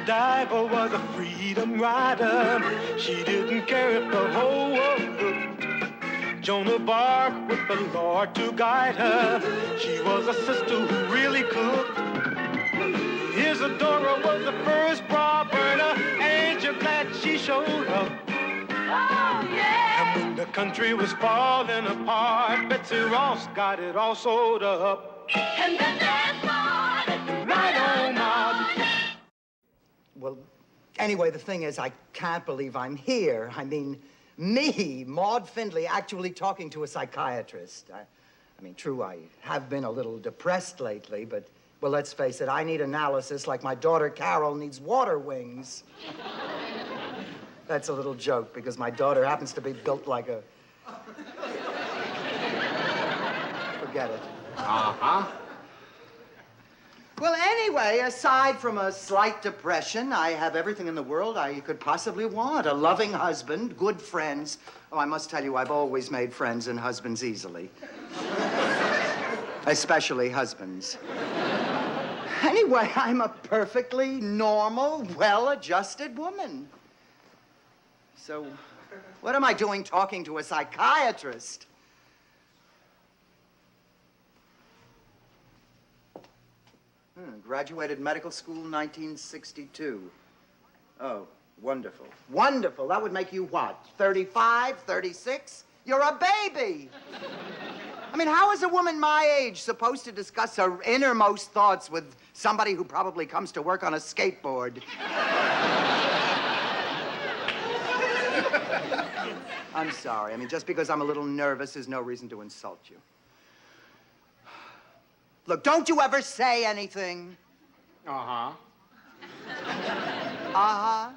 diver was a freedom rider. She didn't care if the whole world looked. Joan of Arc with the Lord to guide her. She was a sister who really cooked. Isadora was the first bra burner. Ain't you glad she showed up? Oh, yeah! And when the country was falling apart, Betsy Ross got it all sewed up. And then there's Maude. Right on, Maude. Well, anyway, the thing is, I can't believe I'm here. I mean, me, Maude Findlay, actually talking to a psychiatrist. I mean, true, I have been a little depressed lately, but, well, let's face it, I need analysis like my daughter Carol needs water wings. That's a little joke, because my daughter happens to be built like a... Forget it. Uh-huh. Well, anyway, aside from a slight depression, I have everything in the world I could possibly want. A loving husband, good friends. Oh, I must tell you, I've always made friends and husbands easily. Especially husbands. Anyway, I'm a perfectly normal, well-adjusted woman. So, what am I doing talking to a psychiatrist? Graduated medical school 1962. Oh, wonderful. Wonderful. That would make you what? 35, 36? You're a baby. I mean, how is a woman my age supposed to discuss her innermost thoughts with somebody who probably comes to work on a skateboard? I'm sorry. I mean, just because I'm a little nervous is no reason to insult you. Look, don't you ever say anything. Uh-huh. Uh-huh.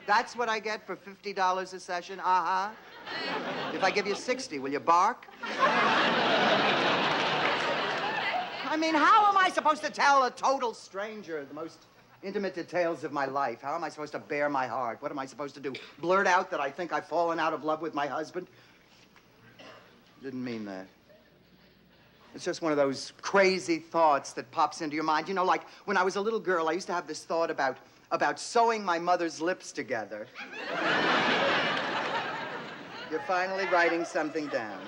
That's what I get for $50 a session? Uh-huh. If I give you 60, will you bark? I mean, how am I supposed to tell a total stranger the most intimate details of my life? How am I supposed to bare my heart? What am I supposed to do? Blurt out that I think I've fallen out of love with my husband? Didn't mean that. It's just one of those crazy thoughts that pops into your mind. You know, like when I was a little girl, I used to have this thought about sewing my mother's lips together. You're finally writing something down.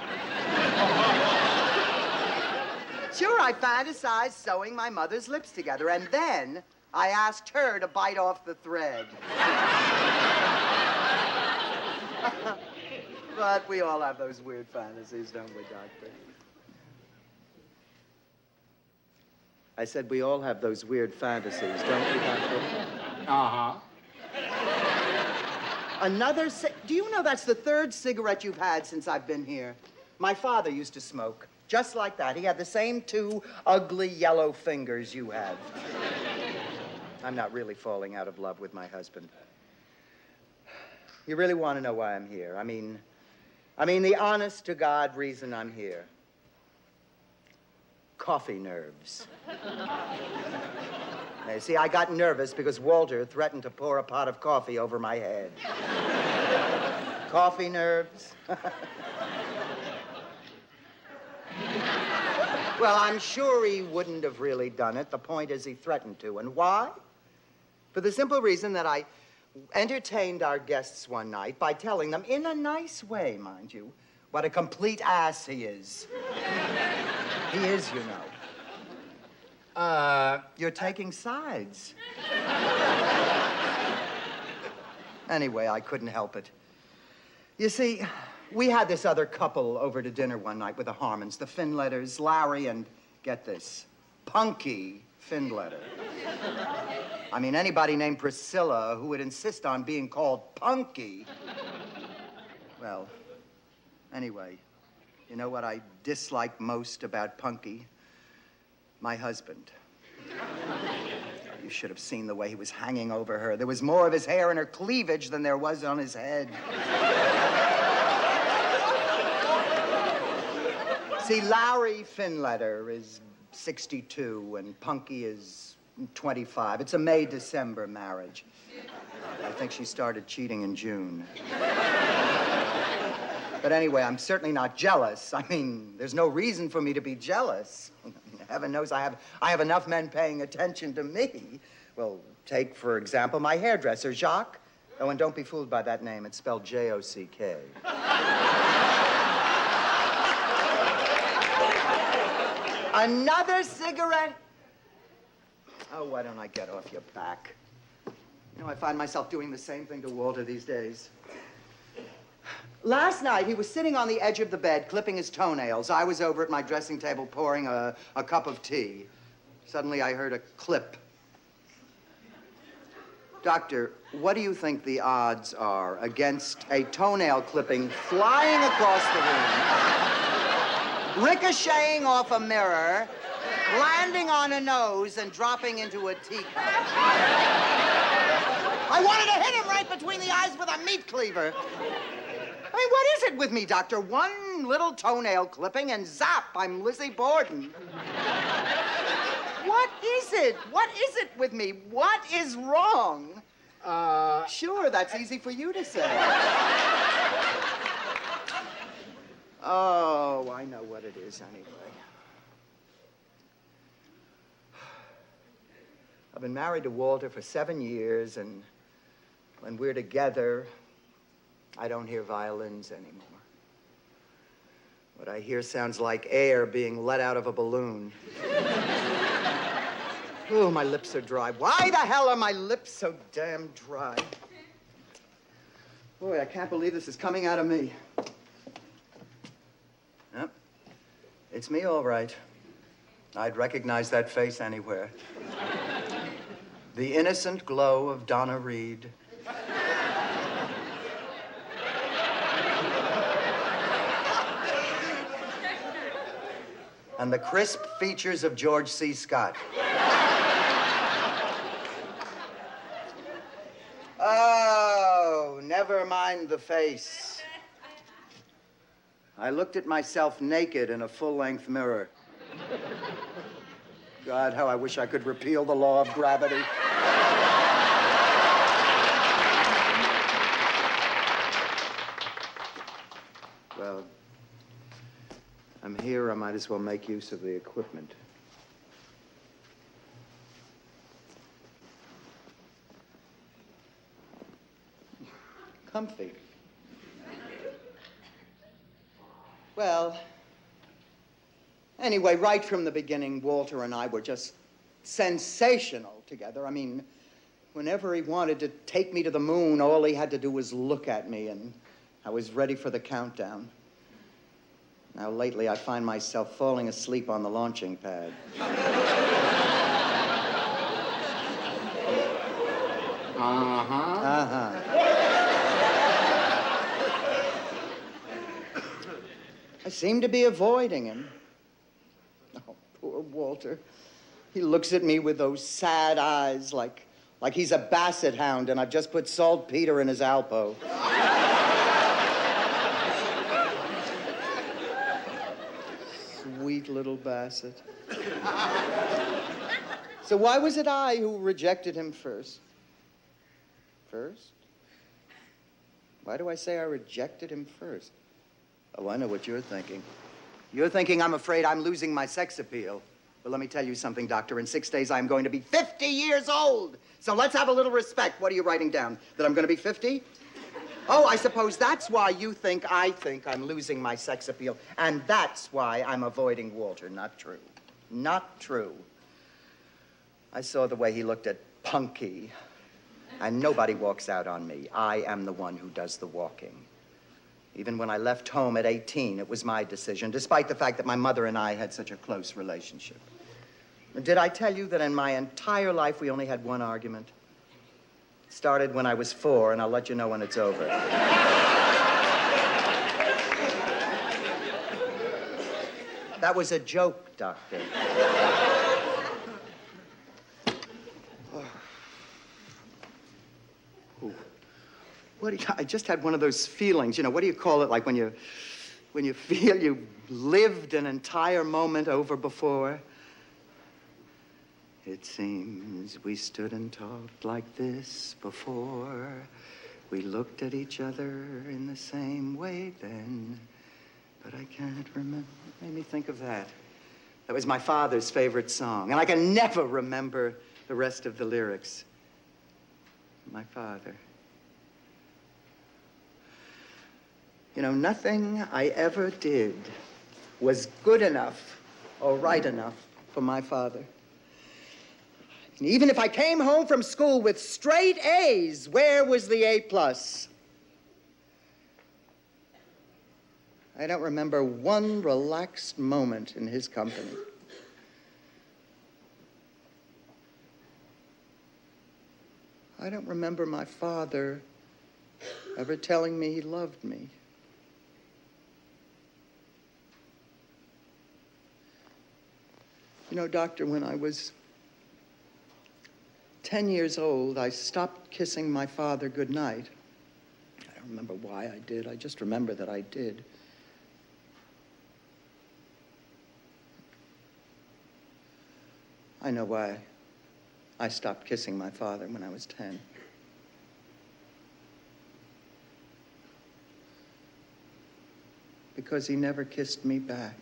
Sure, I fantasized sewing my mother's lips together, and then I asked her to bite off the thread. But we all have those weird fantasies, don't we, Doctor? I said we all have those weird fantasies, don't we, Doctor? Uh-huh. Do you know that's the third cigarette you've had since I've been here? My father used to smoke, just like that. He had the same two ugly yellow fingers you have. I'm not really falling out of love with my husband. You really want to know why I'm here? I mean, the honest-to-God reason I'm here. Coffee nerves. Now, see, I got nervous because Walter threatened to pour a pot of coffee over my head. Coffee nerves. Well, I'm sure he wouldn't have really done it. The point is he threatened to. And why? For the simple reason that I entertained our guests one night by telling them, in a nice way, mind you, what a complete ass he is. He is, you know. You're taking sides. Anyway, I couldn't help it. You see, we had this other couple over to dinner one night with the Harmons, the Finletters, Larry and, get this, Punky Finletter. I mean, anybody named Priscilla who would insist on being called Punky. Well, anyway, you know what I dislike most about Punky? My husband. You should have seen the way he was hanging over her. There was more of his hair in her cleavage than there was on his head. See, Larry Finletter is 62 and Punky is 25. It's a May-December marriage. I think she started cheating in June. But anyway, I'm certainly not jealous. I mean, there's no reason for me to be jealous. Heaven knows I have enough men paying attention to me. Well, Take, for example, my hairdresser, Jacques. Oh, and don't be fooled by that name. It's spelled J-O-C-K. Another cigarette? Oh, why don't I get off your back? You know, I find myself doing the same thing to Walter these days. Last night, he was sitting on the edge of the bed, clipping his toenails. I was over at my dressing table pouring a cup of tea. Suddenly, I heard a clip. Doctor, what do you think the odds are against a toenail clipping flying across the room, ricocheting off a mirror, landing on a nose, and dropping into a teacup? I wanted to hit him right between the eyes with a meat cleaver. I mean, what is it with me, Doctor? One little toenail clipping and zap, I'm Lizzie Borden. What is it? What is it with me? What is wrong? Sure, that's easy for you to say. Oh, I know what it is anyway. I've been married to Walter for 7 years, and when we're together, I don't hear violins anymore. What I hear sounds like air being let out of a balloon. Oh, my lips are dry. Why the hell are my lips so damn dry? Boy, I can't believe this is coming out of me. Yep. It's me, all right. I'd recognize that face anywhere. The innocent glow of Donna Reed. And the crisp features of George C. Scott. Oh, never mind the face. I looked at myself naked in a full-length mirror. God, how I wish I could repeal the law of gravity. Well, I'm here, I might as well make use of the equipment. Comfy. Well, anyway, right from the beginning, Walter and I were just sensational together. I mean, whenever he wanted to take me to the moon, all he had to do was look at me, and I was ready for the countdown. Now, lately, I find myself falling asleep on the launching pad. I seem to be avoiding him. Oh, poor Walter. He looks at me with those sad eyes like he's a basset hound and I've just put saltpeter in his Alpo. Sweet little Bassett. So why was it I who rejected him first? First? Why do I say I rejected him first? Oh, I know what you're thinking. You're thinking I'm afraid I'm losing my sex appeal. Well, let me tell you something, Doctor. In 6 days, I'm going to be 50 years old. So let's have a little respect. What are you writing down? That I'm going to be 50? Oh, I suppose that's why you think I think I'm losing my sex appeal. And that's why I'm avoiding Walter. Not true. Not true. I saw the way he looked at Punky. And nobody walks out on me. I am the one who does the walking. Even when I left home at 18, it was my decision, despite the fact that my mother and I had such a close relationship. Did I tell you that in my entire life we only had one argument? It started when I was 4, and I'll let you know when it's over. That was a joke, Doctor. I just had one of those feelings, you know, what do you call it, like when you feel you've lived an entire moment over before? It seems we stood and talked like this before. We looked at each other in the same way then, but I can't remember. It made me think of that. That was my father's favorite song, and I can never remember the rest of the lyrics. My father. You know, nothing I ever did was good enough or right enough for my father. And even if I came home from school with straight A's, where was the A+? I don't remember one relaxed moment in his company. I don't remember my father ever telling me he loved me. You know, Doctor, when I was 10 years old, I stopped kissing my father goodnight. I don't remember why I did. I just remember that I did. I know why I stopped kissing my father when I was 10. Because he never kissed me back.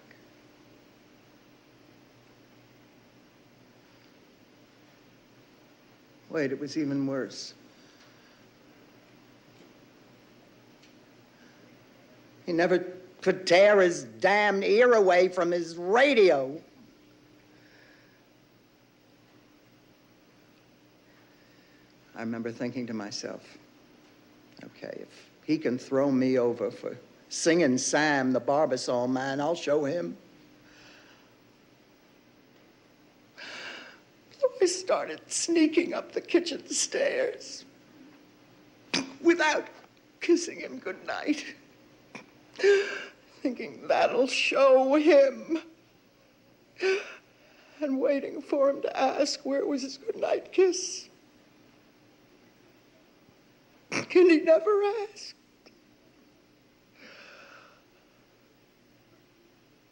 Wait, it was even worse. He never could tear his damned ear away from his radio. I remember thinking to myself, okay, if he can throw me over for singing Sam, the Barbasol man, I'll show him. So I started sneaking up the kitchen stairs without kissing him goodnight, thinking that'll show him, and waiting for him to ask where was his goodnight kiss. And he never asked.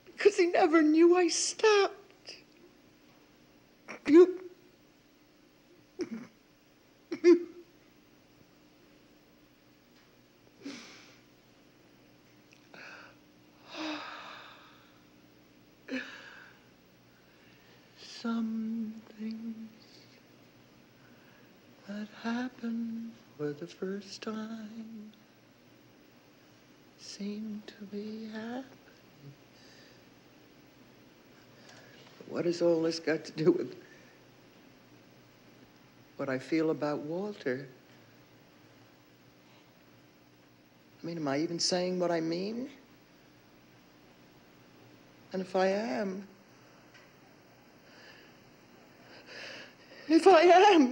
Because he never knew I stopped. Some things that happen for the first time seem to be happening. But what has all this got to do with what I feel about Walter? I mean, am I even saying what I mean? And if I am,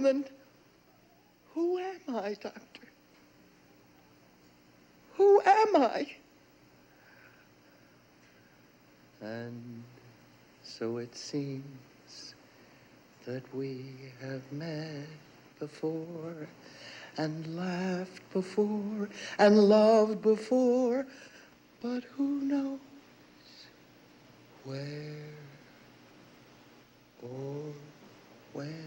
then who am I, Doctor? Who am I? And so it seems that we have met before, and laughed before, and loved before, but who knows where or when?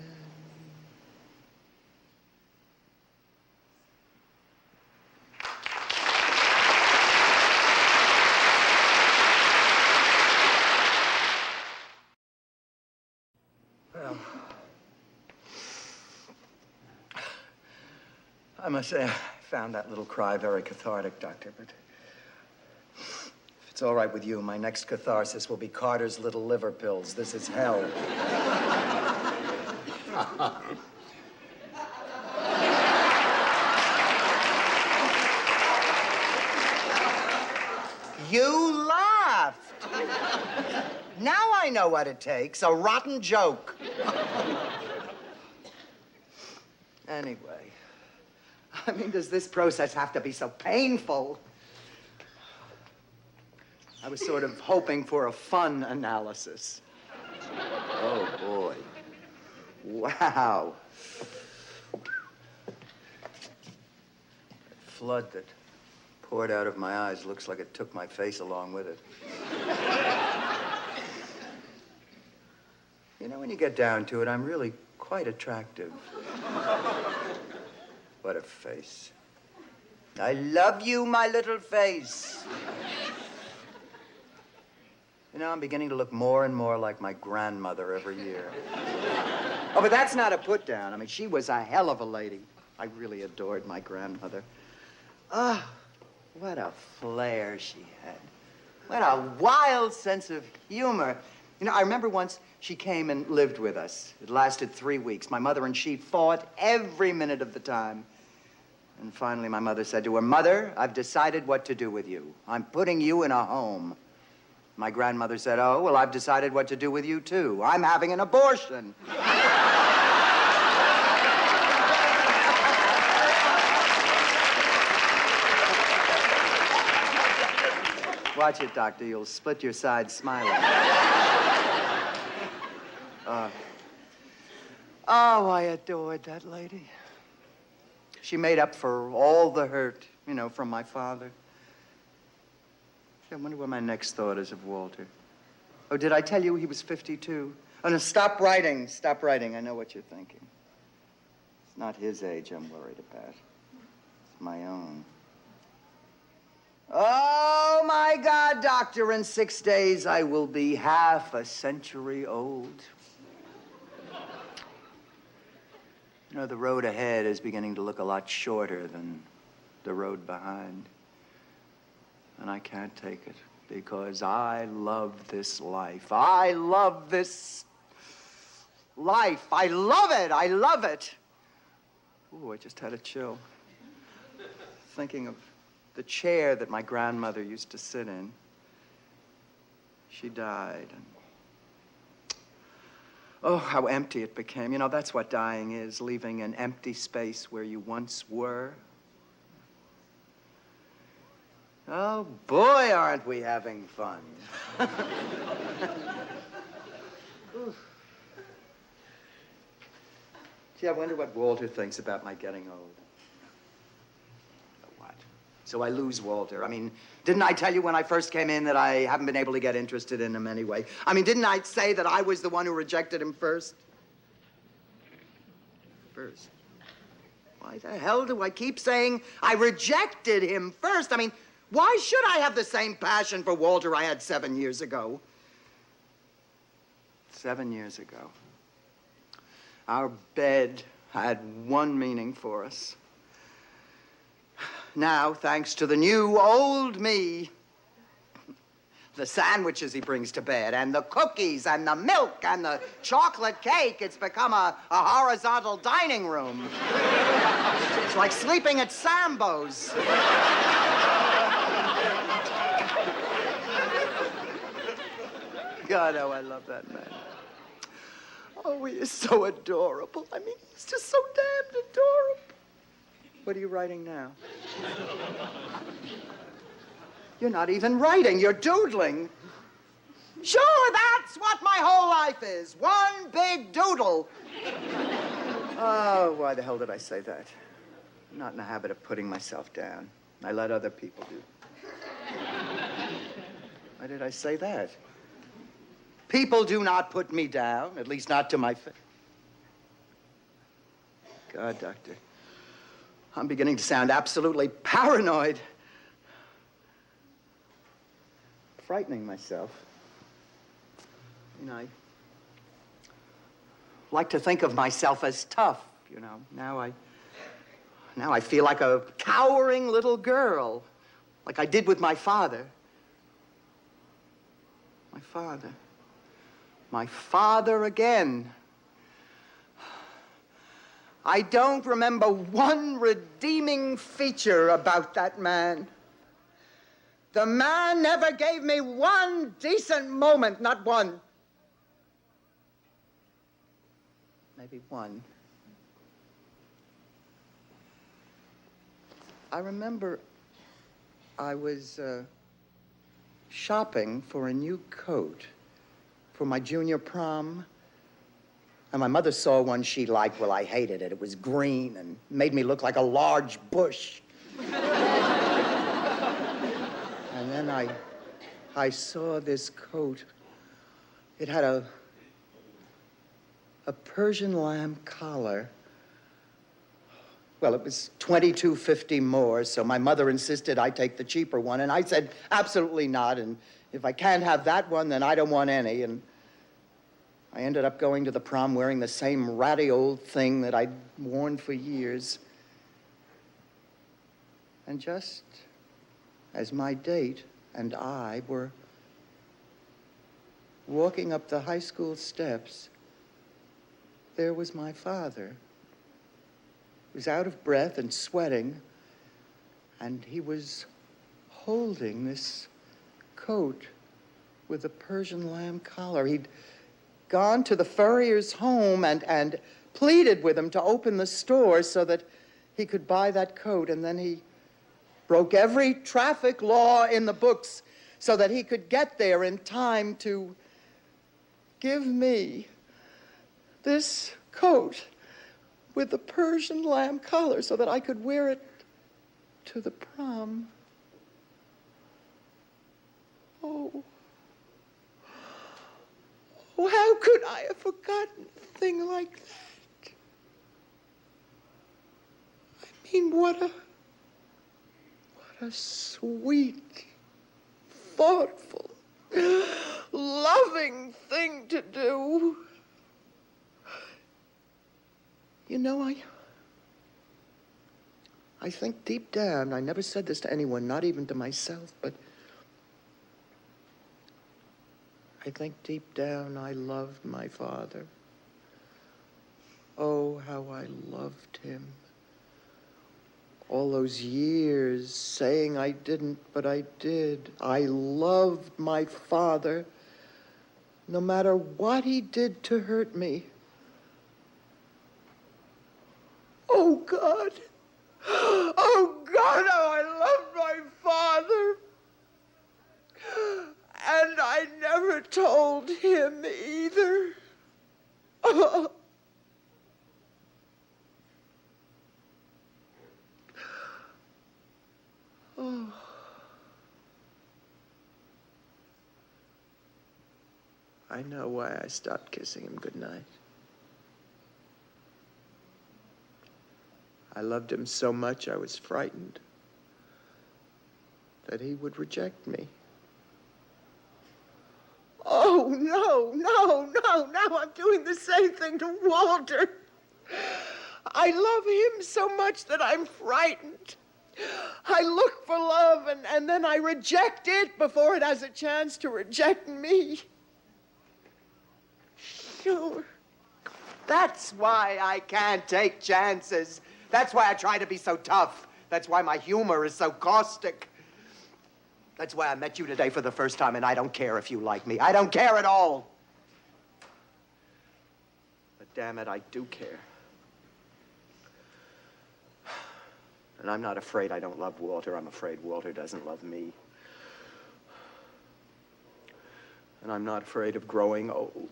Well, I must say, I found that little cry very cathartic, Doctor, but if it's all right with you, my next catharsis will be Carter's little liver pills. This is hell. You laughed. Now I know what it takes, a rotten joke. Anyway, I mean, does this process have to be so painful? I was sort of hoping for a fun analysis. Oh, boy. Wow. The flood that poured out of my eyes looks like it took my face along with it. You know, when you get down to it, I'm really quite attractive. What a face. I love you, my little face. You know, I'm beginning to look more and more like my grandmother every year. Oh, but that's not a put down. I mean, she was a hell of a lady. I really adored my grandmother. Ah, what a flair she had. What a wild sense of humor. You know, I remember once she came and lived with us. It lasted 3 weeks. My mother and she fought every minute of the time. And finally, my mother said to her, "Mother, I've decided what to do with you. I'm putting you in a home." My grandmother said, "Oh, well, I've decided what to do with you, too. I'm having an abortion." Watch it, Doctor. You'll split your sides smiling. Oh, I adored that lady. She made up for all the hurt, you know, from my father. I wonder what my next thought is of Walter. Oh, did I tell you he was 52? Oh, no, stop writing. Stop writing. I know what you're thinking. It's not his age I'm worried about. It's my own. Oh, my God, Doctor, in 6 days I will be half a century old. You know, the road ahead is beginning to look a lot shorter than the road behind. And I can't take it because I love this life. I love this life. I love it. I love it. Ooh, I just had a chill. Thinking of the chair that my grandmother used to sit in. She died. And oh, how empty it became. You know, that's what dying is, leaving an empty space where you once were. Oh, boy, aren't we having fun. Gee, I wonder what Walter thinks about my getting old. What? So I lose Walter. I mean, didn't I tell you when I first came in that I haven't been able to get interested in him anyway? I mean, didn't I say that I was the one who rejected him first? First? Why the hell do I keep saying I rejected him first? I mean, why should I have the same passion for Walter I had 7 years ago? 7 years ago. Our bed had one meaning for us. Now, thanks to the new old me, the sandwiches he brings to bed, and the cookies, and the milk, and the chocolate cake, it's become a horizontal dining room. It's like sleeping at Sambo's. God, oh, I love that man. Oh, he is so adorable. I mean, he's just so damned adorable. What are you writing now? You're not even writing, you're doodling. Sure, that's what my whole life is. One big doodle. Oh, why the hell did I say that? I'm not in the habit of putting myself down. I let other people do. Why did I say that? People do not put me down, at least not to my face. God, Doctor, I'm beginning to sound absolutely paranoid. Frightening myself. You know, I like to think of myself as tough, you know. Now I feel like a cowering little girl, like I did with my father. My father. My father again. I don't remember one redeeming feature about that man. The man never gave me one decent moment, not one. Maybe one. I remember I was shopping for a new coat for my junior prom. And my mother saw one she liked. Well, I hated it. It was green and made me look like a large bush. And then I saw this coat. It had a Persian lamb collar. Well, it was $22.50 more, so my mother insisted I take the cheaper one, and I said, absolutely not, and if I can't have that one, then I don't want any, and I ended up going to the prom wearing the same ratty old thing that I'd worn for years. And just as my date and I were walking up the high school steps, there was my father. He was out of breath and sweating, and he was holding this coat with a Persian lamb collar. He'd gone to the furrier's home and pleaded with him to open the store so that he could buy that coat, and then he broke every traffic law in the books so that he could get there in time to give me this coat with the Persian lamb collar so that I could wear it to the prom. Oh, how could I have forgotten a thing like that? I mean, what a sweet, thoughtful, loving thing to do. You know, I think deep down, I never said this to anyone, not even to myself, but I think deep down I loved my father. Oh, how I loved him. All those years saying I didn't, but I did. I loved my father, no matter what he did to hurt me. Oh, God. Oh, God, how I loved my father. And I never told him either. Oh. Oh. I know why I stopped kissing him goodnight. I loved him so much I was frightened that he would reject me. Oh, no. Now I'm doing the same thing to Walter. I love him so much that I'm frightened. I look for love, and then I reject it before it has a chance to reject me. Sure. That's why I can't take chances. That's why I try to be so tough. That's why my humor is so caustic. That's why I met you today for the first time, and I don't care if you like me. I don't care at all. But damn it, I do care. And I'm not afraid I don't love Walter. I'm afraid Walter doesn't love me. And I'm not afraid of growing old.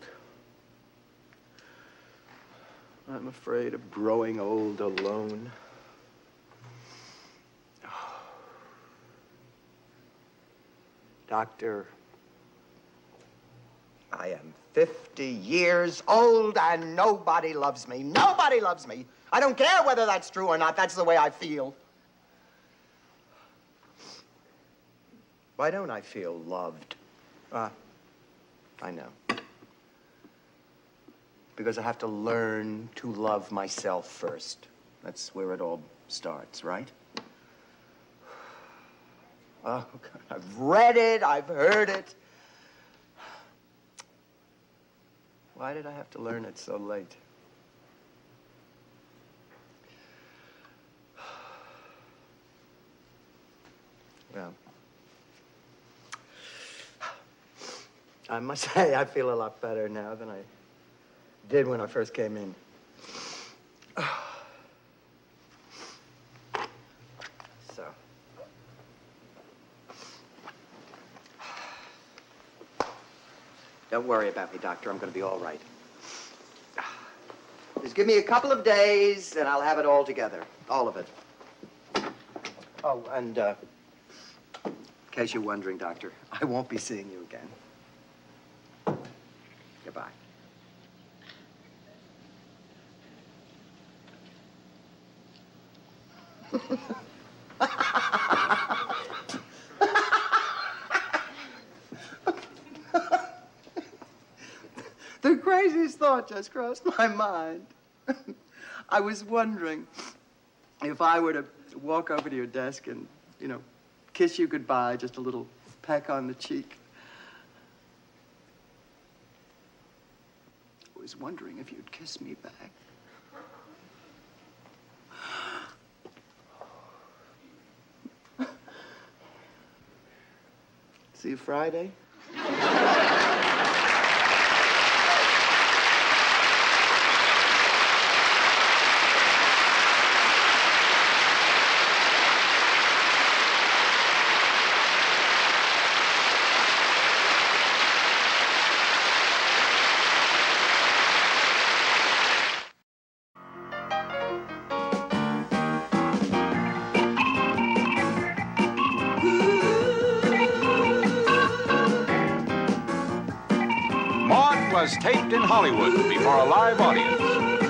I'm afraid of growing old alone. Doctor, I am 50 years old and nobody loves me. Nobody loves me. I don't care whether that's true or not. That's the way I feel. Why don't I feel loved? I know. Because I have to learn to love myself first. That's where it all starts, right? Oh, God, I've read it, I've heard it. Why did I have to learn it so late? Well, I must say I feel a lot better now than I did when I first came in. So. Don't worry about me, Doctor. I'm going to be all right. Just give me a couple of days, and I'll have it all together. All of it. Oh, and, in case you're wondering, Doctor, I won't be seeing you again. Goodbye. The craziest thought just crossed my mind. I was wondering if I were to walk over to your desk and, kiss you goodbye, just a little peck on the cheek. I was wondering if you'd kiss me back. See you Friday? Maude was taped in Hollywood before a live audience.